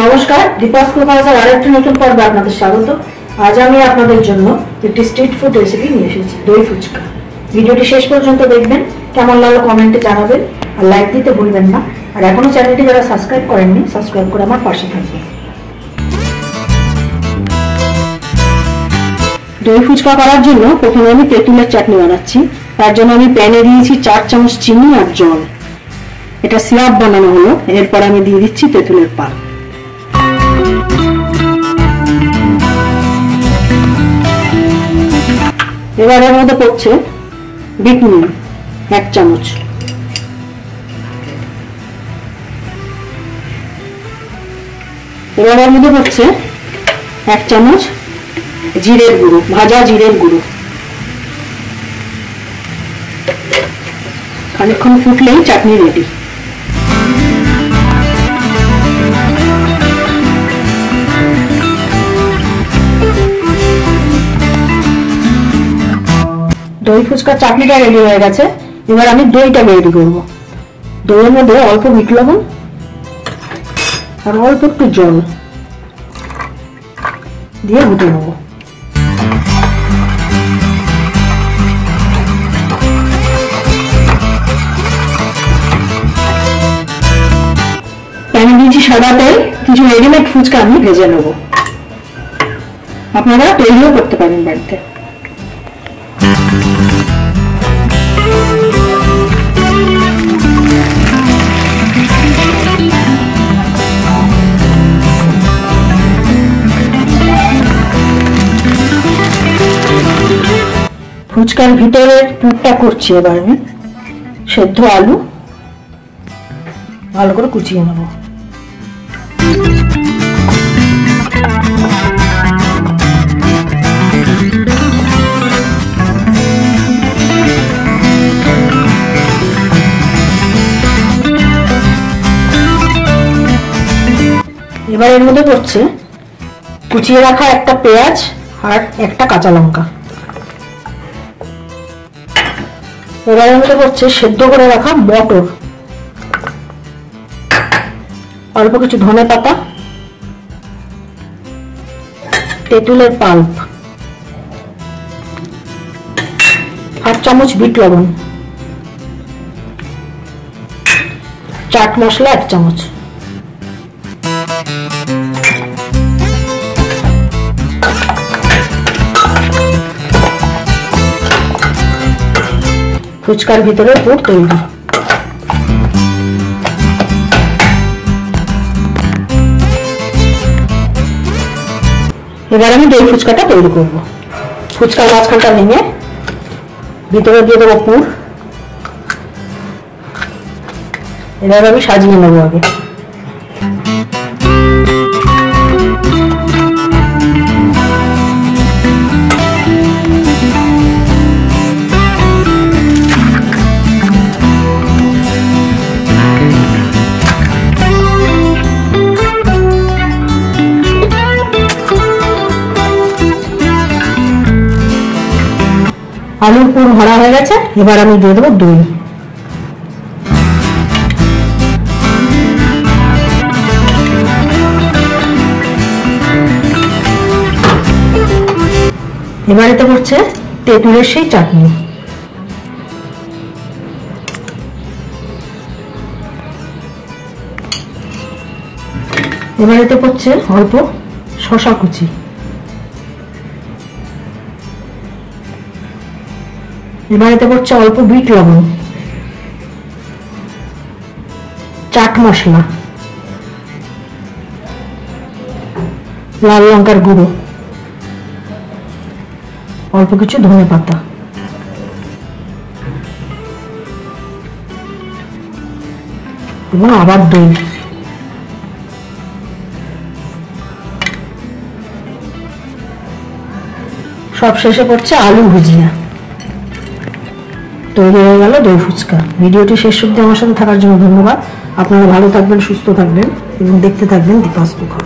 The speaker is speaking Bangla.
নমস্কার, দীপাস কুকারের আরেকটি নতুন পর্বে আপনাদের স্বাগত। আজ আমি আপনাদের জন্য একটি স্ট্রিট ফুড রেসিপি নিয়ে এসেছি, দই ফুচকা। ভিডিওটি শেষ পর্যন্ত দেখবেন, কেমন লাগলো কমেন্টে জানাবেন আর লাইক দিতে ভুলবেন না। আর এখনো চ্যানেলটি যারা সাবস্ক্রাইব করেননি, সাবস্ক্রাইব করে আমার পাশে থাকবেন। দই ফুচকা করার জন্য প্রথমে আমি তেঁতুলের চাটনি বানাচ্ছি। তার জন্য আমি প্যানে দিয়েছি 4 চামচ চিনি আর জল। এটা সিরাপ বানানো হলো। এরপর আমি দিয়ে দিচ্ছি তেঁতুলের পাল্প। এবার এর মধ্যে পড়ছে বিট নুন 1 চামচ, এবার এর মধ্যে পড়ছে 1 চামচ জিরের গুঁড়ো, ভাজা জিরের গুঁড়ো। খানিকক্ষণ ফুটলেই চাটনি রেডি। দই ফুচকার চাটনিটা রেডি হয়ে গেছে। এবার আমি দইটা রেডি করবো। দইয়ের মধ্যে অল্প বিট লবণ আর অল্প একটু জল দিয়ে ঘুটে নেবো। প্যানে দিয়েছি সাদা তেল, কিছু রেডিমেড ফুচকা আমি ভেজে নেবো। আপনারা তৈরিও করতে পারেন বাড়িতে। ফুচকার ভিতরের পুরটা করছি। এবার আমি সেদ্ধ আলু ভালো করে কুচিয়ে নেব। এবার এর মধ্যে পড়ছে কুচিয়ে রাখা একটা পেঁয়াজ আর একটা কাঁচা লঙ্কা। এবার এর মধ্যে পড়ছে সেদ্ধ করে রাখা মটর, অল্প কিছু ধনে পাতা, তেঁতুলের পাল্প, 1 চামচ বিট লবণ, চাট মশলা 1 চামচ। ফুচকার ভিতরে পুর তৈরি। এবার আমি দই ফুচকাটা তৈরি করব। ফুচকার মাঝখানটা ভেঙে ভিতরে দিয়ে দেবো পুর। এবার আমি সাজিয়ে নেবো আগে। আলুর পুর ভরা হয়ে গেছে। এবার আমি দিয়ে দেবো দই। এবার এতে পড়ছে তেঁতুলের সেই চাটনি। এবার এতে পড়ছে অল্প শসা কুচি। এবার এতে পড়ছে অল্প বিট লবণ, চাট মশলা, লাল লঙ্কার গুঁড়ো, অল্প কিছু ধনে পাতা। এবং আবার দই। সব শেষে পড়ছে আলু ভুজিয়া। তৈরি হয়ে গেল দই ফুচকা। ভিডিওটি শেষ অবধি আমার সাথে থাকার জন্য ধন্যবাদ। আপনারা ভালো থাকবেন, সুস্থ থাকবেন এবং দেখতে থাকবেন দীপাস কুকার।